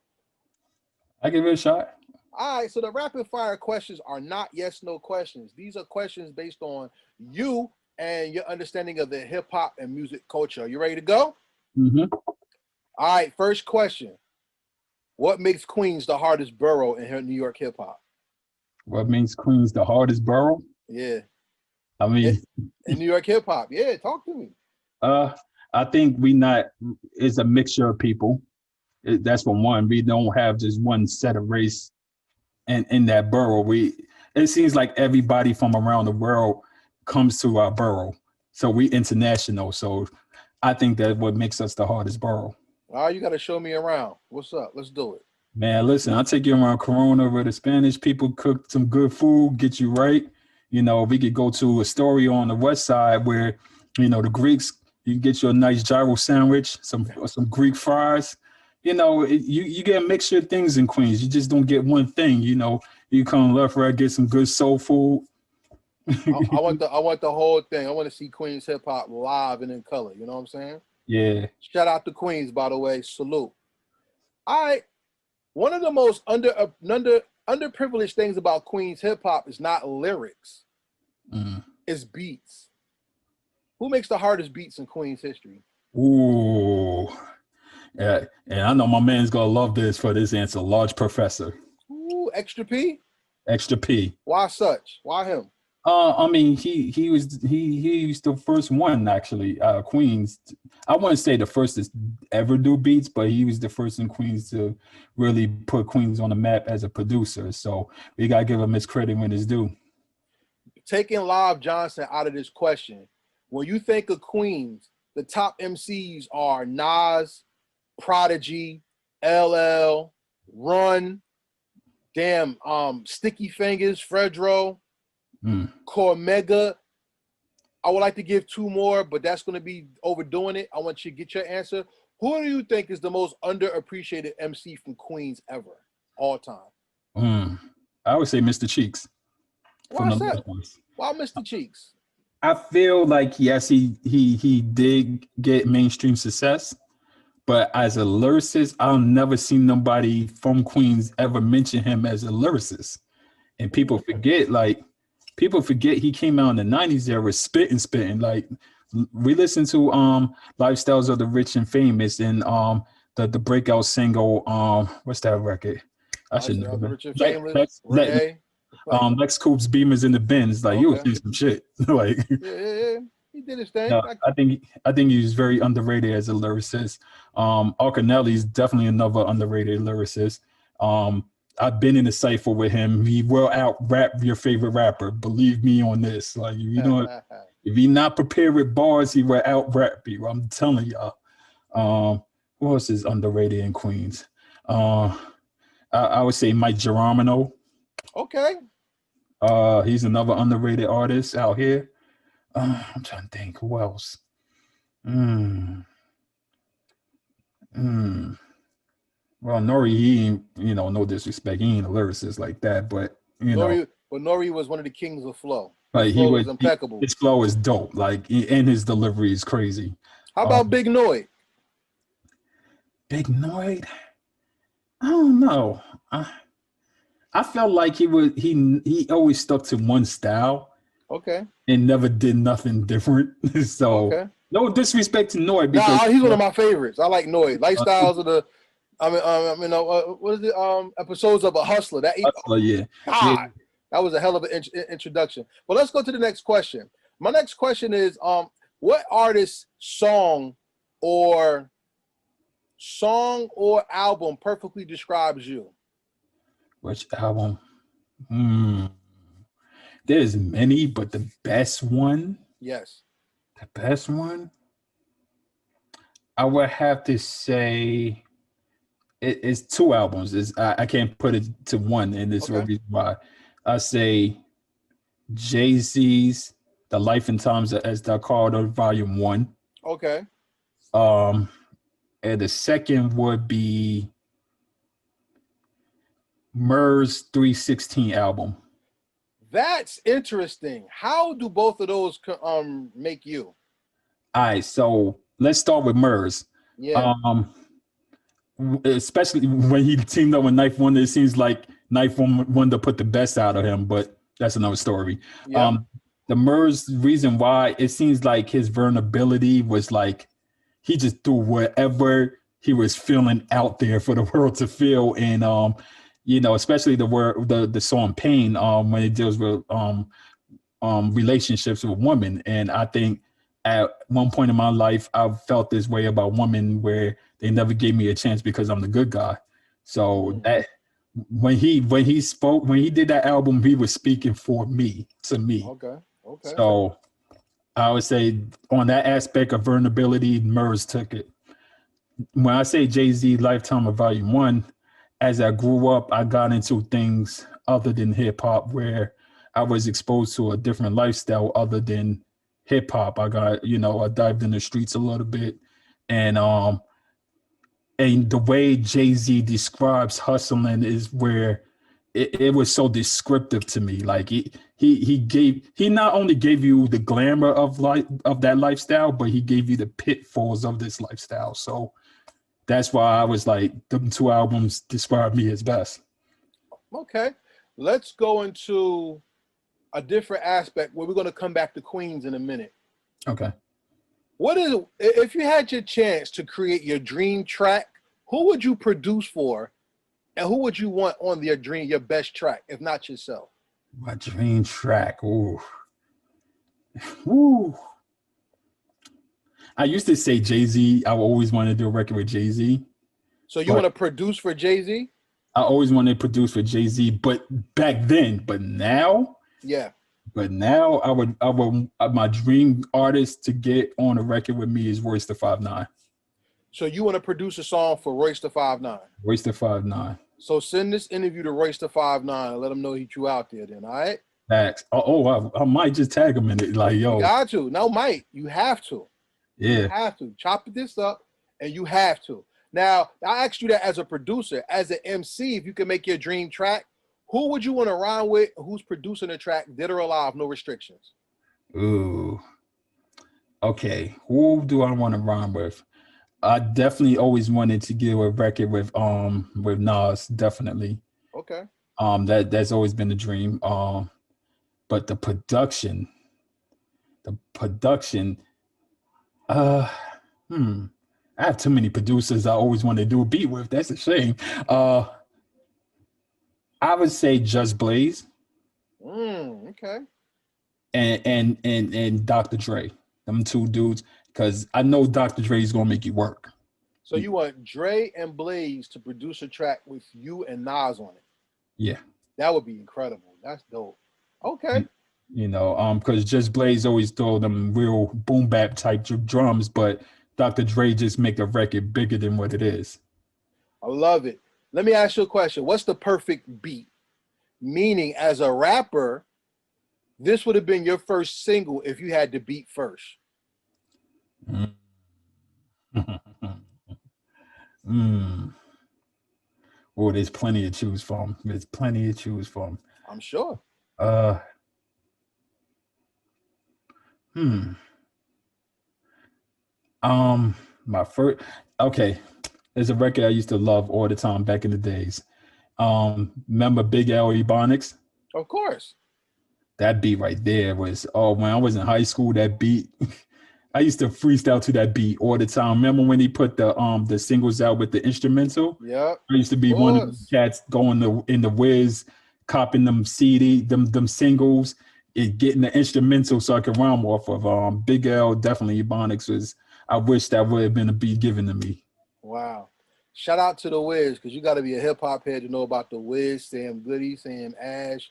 I give it a shot. All right. So the rapid fire questions are not yes no questions. These are questions based on you and your understanding of the hip hop and music culture. Are you ready to go? Mm-hmm. All right, first question. What makes Queens the hardest borough in New York hip hop? What makes Queens the hardest borough? Yeah. I mean, in New York hip hop. Yeah, talk to me. I think it's a mixture of people. That's for one. We don't have just one set of race and in that borough. It seems like everybody from around the world comes to our borough. So we international. So I think that what makes us the hardest borough. All right, you got to show me around. What's up? Let's do it. Man, listen, I'll take you around Corona where the Spanish people cook some good food, get you right. You know, we could go to Astoria on the west side where, you know, the Greeks, you get you a nice gyro sandwich, some Greek fries. You know, you get a mixture of things in Queens. You just don't get one thing. You know, you come left, right, get some good soul food. I want the whole thing. I want to see Queens hip hop live and in color. You know what I'm saying? Yeah. Shout out to Queens, by the way. Salute. All right. One of the most underprivileged things about Queens hip hop is not lyrics. It's beats. Who makes the hardest beats in Queens history? Ooh. Yeah, and I know my man's gonna love this for this answer. Large Professor. Ooh, Extra P. Extra P. Why such? Why him? I mean, he was the first one actually. Queens. I wouldn't say the first to ever do beats, but he was the first in Queens to really put Queens on the map as a producer. So we gotta give him his credit when it's due. Taking Live Johnson out of this question, when you think of Queens, the top MCs are Nas, Prodigy, LL, Run, damn, Sticky Fingers, Fredro, Cormega. I would like to give two more, but that's going to be overdoing it. I want you to get your answer. Who do you think is the most underappreciated MC from Queens ever, all time? I would say Mr. Cheeks. Why is that? Why Mr. Cheeks? I feel like yes, he did get mainstream success, but as a lyricist, I'll never see nobody from Queens ever mention him as a lyricist. And people forget he came out in the 90s era spitting. Like we listened to Lifestyles of the Rich and Famous and the breakout single, what's that record? I should know. Lex Coop's Beamers in the Benz. Like, you was doing some shit. Like, yeah. He did his thing. No, I think he was very underrated as a lyricist. Arcanelli is definitely another underrated lyricist. I've been in a cipher with him. He will out rap your favorite rapper. Believe me on this. Like, you know, if he not prepared with bars, he will out rap you. I'm telling y'all. Who else is underrated in Queens? I would say Mike Geronimo. Okay. He's another underrated artist out here. I'm trying to think who else. Well, Nori, he ain't, no disrespect, he ain't a lyricist like that, but Nori was one of the kings of flow. Like flow was impeccable. His flow is dope. Like, and his delivery is crazy. How about Big Noid? Big Noid? I don't know. I felt like he always stuck to one style. Okay. And never did nothing different. So no disrespect to Noid. Because he's one of my favorites. I like Noid. Lifestyles of the what is it? Episodes of a Hustler. Yeah. God, that was a hell of an introduction. But let's go to the next question. My next question is, what artist song or album perfectly describes you? Which album? There's many, but the best one? Yes. The best one? I would have to say it's two albums. I can't put it to one, and this is why. I say Jay-Z's The Life and Times as They're Called, Volume 1. Okay. And the second would be Murs 316 album. That's interesting. How do both of those make you? All right, so let's start with Murs. Yeah. Especially when he teamed up with Knife Wonder, it seems like Knife Wonder put the best out of him, but that's another story. Yeah. The Murs reason why it seems like his vulnerability was like he just threw whatever he was feeling out there for the world to feel, and especially the song Pain, when it deals with relationships with women. And I think at one point in my life, I've felt this way about women where they never gave me a chance because I'm the good guy. So that when he did that album, he was speaking to me. Okay. So I would say on that aspect of vulnerability, Murs took it. When I say Jay-Z Lifetime of Volume 1, as I grew up, I got into things other than hip hop, where I was exposed to a different lifestyle other than hip hop. I got, I dived in the streets a little bit, and the way Jay-Z describes hustling is where it was so descriptive to me. Like he not only gave you the glamour of that lifestyle, but he gave you the pitfalls of this lifestyle. So that's why I was like, the two albums describe me as best. Okay. Let's go into a different aspect where we're going to come back to Queens in a minute. Okay. If you had your chance to create your dream track, who would you produce for, and who would you want on your best track, if not yourself? My dream track. Ooh. Woo. I used to say Jay-Z. I always wanted to do a record with Jay-Z. So you want to produce for Jay-Z? I always wanted to produce for Jay-Z, but back then. But now? Yeah. But now I would my dream artist to get on a record with me is Royce the 5'9". So you want to produce a song for Royce the 5'9"? Royce the 5'9". So send this interview to Royce the 5'9" and let him know he threw out there. Then, all right? Facts. I might just tag him in it. Like, You yo, got to. No, Mike, you have to. You yeah. have to chop this up, and you have to. Now, I asked you that as a producer, as an MC, if you can make your dream track, who would you want to rhyme with? Who's producing the track, dead or alive, no restrictions? Ooh. Okay. Who do I want to rhyme with? I definitely always wanted to get a record with Nas, definitely. Okay. That's always been a dream. But the production, uh I have too many producers I always want to do a beat with. That's a shame. I would say Just Blaze Okay. and Dr. Dre. Them two dudes, because I know Dr. Dre is gonna make you work. So you want Dre and Blaze to produce a track with you and Nas on it? Yeah. That would be incredible. That's dope. Okay. You know, because Just Blaze always throw them real boom bap type drums, but Dr. Dre just make a record bigger than what it is. I love it. Let me ask you a question. What's the perfect beat? Meaning, as a rapper, this would have been your first single if you had the beat first. Oh, there's plenty to choose from. There's plenty to choose from. I'm sure. My first, okay. There's a record I used to love all the time back in the days. Remember Big L Ebonics? Of course. That beat right there was, oh, when I was in high school, that beat, I used to freestyle to that beat all the time. Remember when he put the singles out with the instrumental? Yeah. I used to be one of the cats going in the whiz, copping them CD, them singles, and getting the instrumental so I could rhyme off of. Big L, definitely Ebonics was, I wish that would have been a beat given to me. Wow. Shout out to the Wiz, because you got to be a hip hop head to know about the Wiz, Sam Goody, Sam Ash,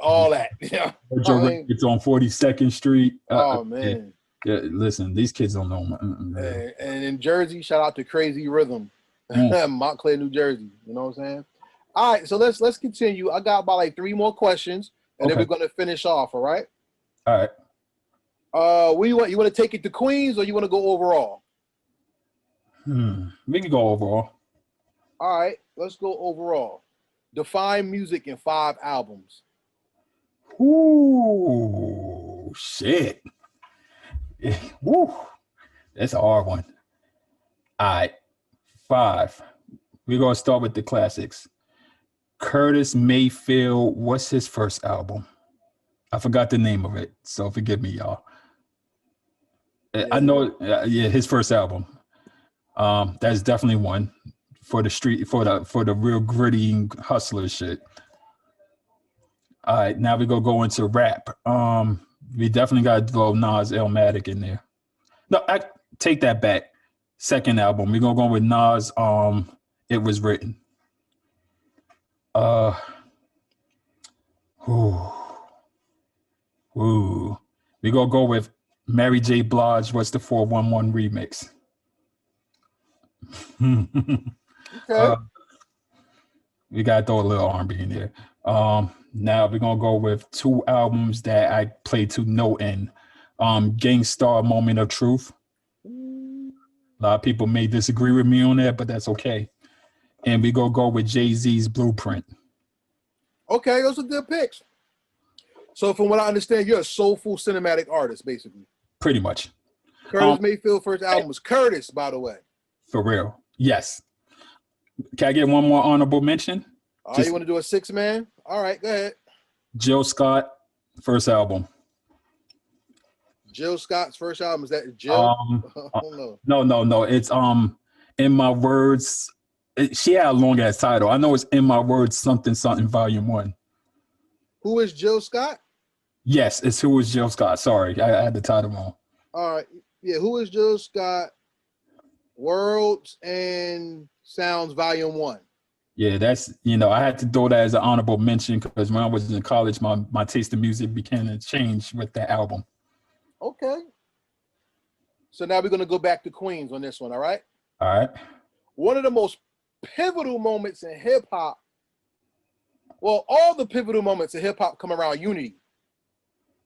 all that. Yeah. It's on 42nd Street. Oh, man. Yeah, listen, these kids don't know. And in Jersey, shout out to Crazy Rhythm, Montclair, New Jersey. You know what I'm saying? All right, so let's continue. I got about like 3 more questions, and then we're gonna finish off. All right. All right. What you want? You want to take it to Queens, or you want to go overall? We can go overall. All right, let's go overall. Define music in 5 albums. Ooh, shit. Woo. That's a hard one. All right. 5. We're going to start with the classics. Curtis Mayfield, what's his first album? I forgot the name of it, so forgive me, y'all. Yeah. I know, his first album. That's definitely one for the street, for the real gritty hustler shit. All right, now we're gonna go into rap. We definitely got to throw Nas Illmatic in there. No, I take that back. Second album, we're gonna go with Nas. It Was Written. We're gonna go with Mary J. Blige. What's the 411 remix? Okay. We gotta throw a little R&B in there. Now we're gonna go with 2 albums that I played to no end. Gangstar, Moment of Truth. A lot of people may disagree with me on that, but that's okay. And we gonna go with Jay-Z's Blueprint. Okay, those are good picks. So from what I understand, you're a soulful cinematic artist, basically. Pretty much. Curtis Mayfield's first album was Curtis, by the way. For real. Yes. Can I get one more honorable mention? You want to do a 6-man? All right, go ahead. Jill Scott, first album. Jill Scott's first album, is that Jill? No. It's In My Words. She had a long ass title. I know it's In My Words something Volume 1. Who is Jill Scott? Yes, it's Who is Jill Scott. Sorry, I had the title wrong. All right. Yeah, Who is Jill Scott? Worlds and Sounds Volume 1. Yeah, that's, I had to throw that as an honorable mention because when I was in college, my taste in music began to change with that album. Okay. So now we're gonna go back to Queens on this one, all right? All right. One of the most pivotal moments in hip hop. Well, all the pivotal moments in hip hop come around unity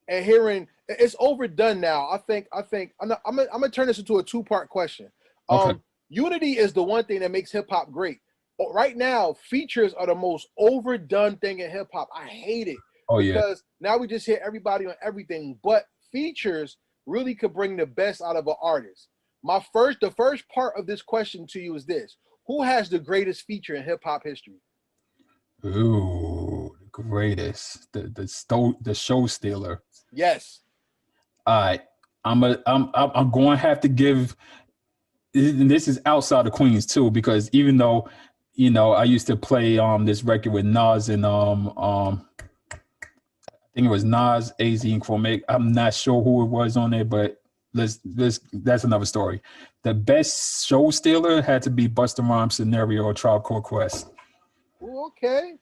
and hearing. It's overdone now. I think I'm gonna turn this into a two-part question. Okay. Unity is the one thing that makes hip hop great. Right now, features are the most overdone thing in hip hop. I hate it Oh yeah. because now we just hear everybody on everything, but features really could bring the best out of an artist. The first part of this question to you is this: who has the greatest feature in hip hop history? Ooh, the greatest. The show stealer. Yes. All right. I'm going to have to give, and this is outside of Queens too, because even though, I used to play this record with Nas and I think it was Nas, AZ, and Chromic. I'm not sure who it was on there, but that's another story. The best show stealer had to be Busta Rhymes' Scenario or Tribe Called Quest. Ooh, okay.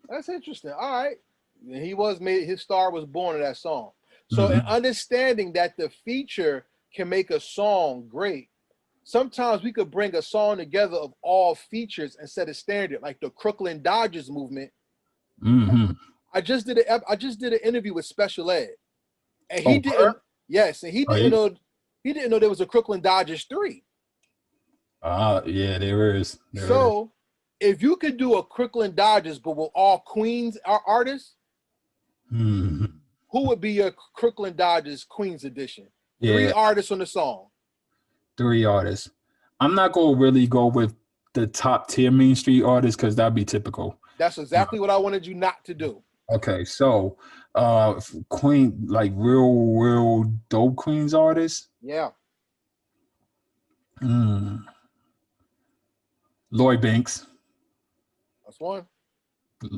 That's interesting. All right. He was made, his star was born in that song. So in understanding that the feature can make a song great, sometimes we could bring a song together of all features and set a standard, like the Crooklyn Dodgers movement. I just did an interview with Special Ed, and he Oh, didn't. Yes, and he oh, didn't know. He didn't know there was a Crooklyn Dodgers 3. yeah, there is. So if you could do a Crooklyn Dodgers, but with all Queens artists, who would be your Crooklyn Dodgers Queens edition? Yeah, 3 artists on the song. 3 artists. I'm not going to really go with the top tier Main Street artists because that'd be typical. That's exactly what I wanted you not to do. Okay, so Queen, like real dope Queens artists. Yeah. Lloyd Banks. That's one.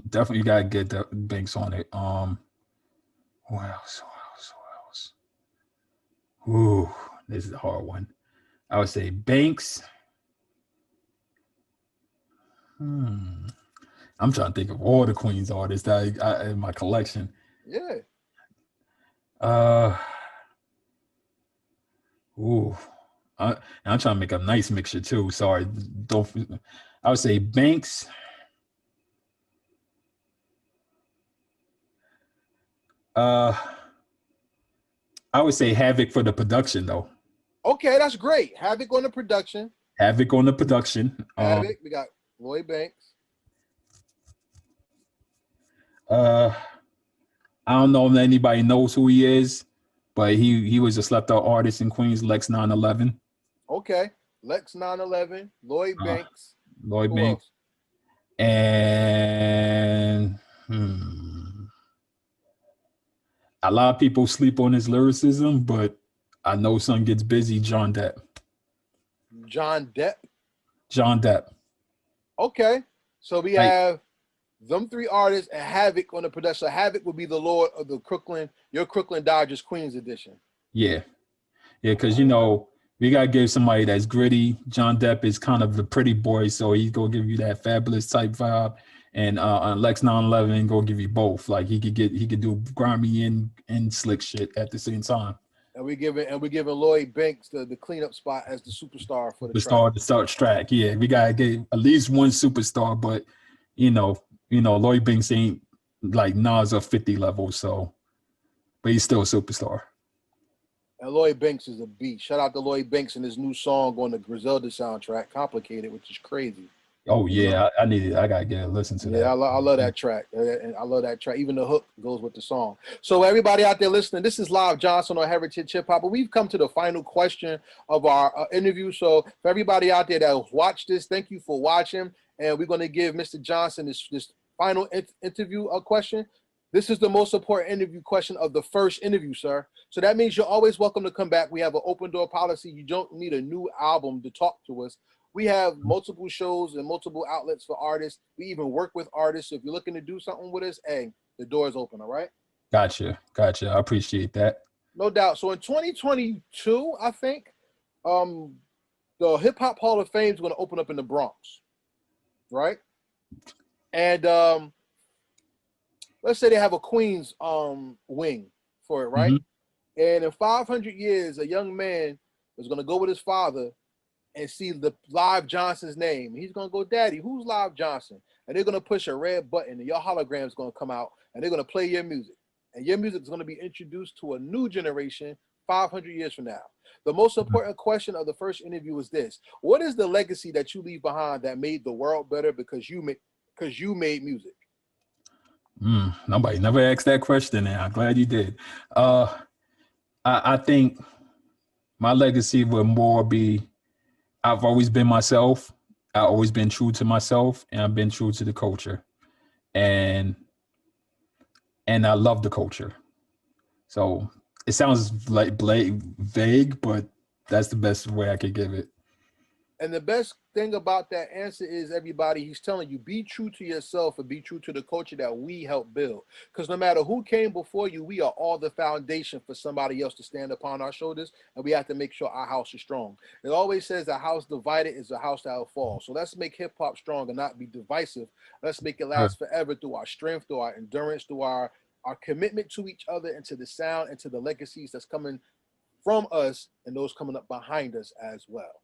Definitely gotta get the Banks on it. Who else? Ooh, this is a hard one. I would say Banks. I'm trying to think of all the Queens artists that I in my collection. Yeah. I'm trying to make a nice mixture too. Sorry, don't. I would say Banks. I would say Havoc for the production though. Okay, that's great. Havoc on the production. Havoc on the production. Havoc. We got Lloyd Banks. I don't know if anybody knows who he is, but he was a slept out artist in Queens, Lex 911. Okay. Lex 911, Lloyd Banks. Lloyd Who Banks. else? And a lot of people sleep on his lyricism, but I know son gets busy. John Depp. John Depp. John Depp. Okay. So we have them 3 artists and Havoc on the production. So Havoc would be the Lord of the your Crooklyn Dodgers Queens edition. Yeah, because we gotta give somebody that's gritty. John Depp is kind of the pretty boy, so he's gonna give you that fabulous type vibe. And Lex 911 gonna give you both. Like he could do grimy and slick shit at the same time. And we're giving Lloyd Banks the cleanup spot as the superstar for the Superstar track. to start track. Yeah, we gotta get at least one superstar, but Lloyd Banks ain't like Nas or 50 level, so but he's still a superstar. And Lloyd Banks is a beast. Shout out to Lloyd Banks and his new song on the Griselda soundtrack, Complicated, which is crazy. Oh yeah, I need it. I gotta get a listen to that. Yeah, I love that track. And I love that track. Even the hook goes with the song. So everybody out there listening, this is Live Johnson on Heritage Hip Hop. But we've come to the final question of our interview. So for everybody out there that watched this, thank you for watching. And we're going to give Mr. Johnson this final interview question. This is the most important interview question of the first interview, sir. So that means you're always welcome to come back. We have an open door policy. You don't need a new album to talk to us. We have multiple shows and multiple outlets for artists. We even work with artists. So if you're looking to do something with us, hey, the door is open, all right? Gotcha. I appreciate that. No doubt. So in 2022, I think, the Hip Hop Hall of Fame is going to open up in the Bronx, right? And let's say they have a Queens wing for it, right? And in 500 years, a young man is going to go with his father and see the Live Johnson's name. He's going to go, Daddy, who's Live Johnson? And they're going to push a red button, and your hologram is going to come out, and they're going to play your music. And your music is going to be introduced to a new generation 500 years from now. The most important question of the first interview was this: what is the legacy that you leave behind that made the world better because you made music? Nobody never asked that question, and I'm glad you did. I think my legacy would more be, I've always been myself. I've always been true to myself, and I've been true to the culture. And I love the culture. So it sounds like vague, but that's the best way I could give it. And the best thing about that answer is, everybody, he's telling you, be true to yourself and be true to the culture that we help build. Because no matter who came before you, we are all the foundation for somebody else to stand upon our shoulders, and we have to make sure our house is strong. It always says a house divided is a house that will fall. So let's make hip hop strong and not be divisive. Let's make it last forever through our strength, through our endurance, through our commitment to each other and to the sound and to the legacies that's coming from us and those coming up behind us as well.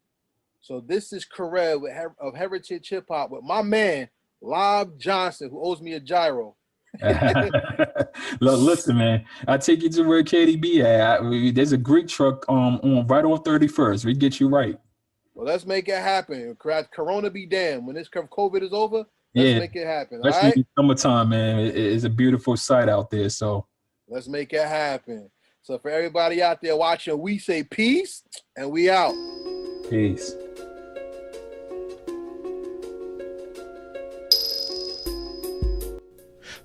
So this is Karel of Heritage Hip-Hop with my man, Live Johnson, who owes me a gyro. Look, listen, man, I take you to where KDB at. There's a Greek truck on right on 31st. We get you right. Well, let's make it happen. Corona be damned. When this COVID is over, let's make it happen. Especially all right? in summertime, man. It's a beautiful sight out there. So let's make it happen. So for everybody out there watching, we say peace and we out. Peace.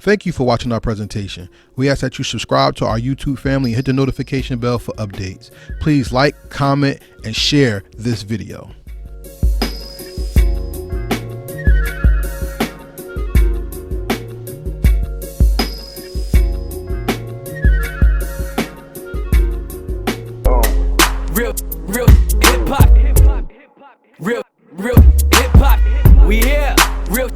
Thank you for watching our presentation. We ask that you subscribe to our YouTube family and hit the notification bell for updates. Please like, comment, and share this video. Real hip hop. Real hip hop. We here. Real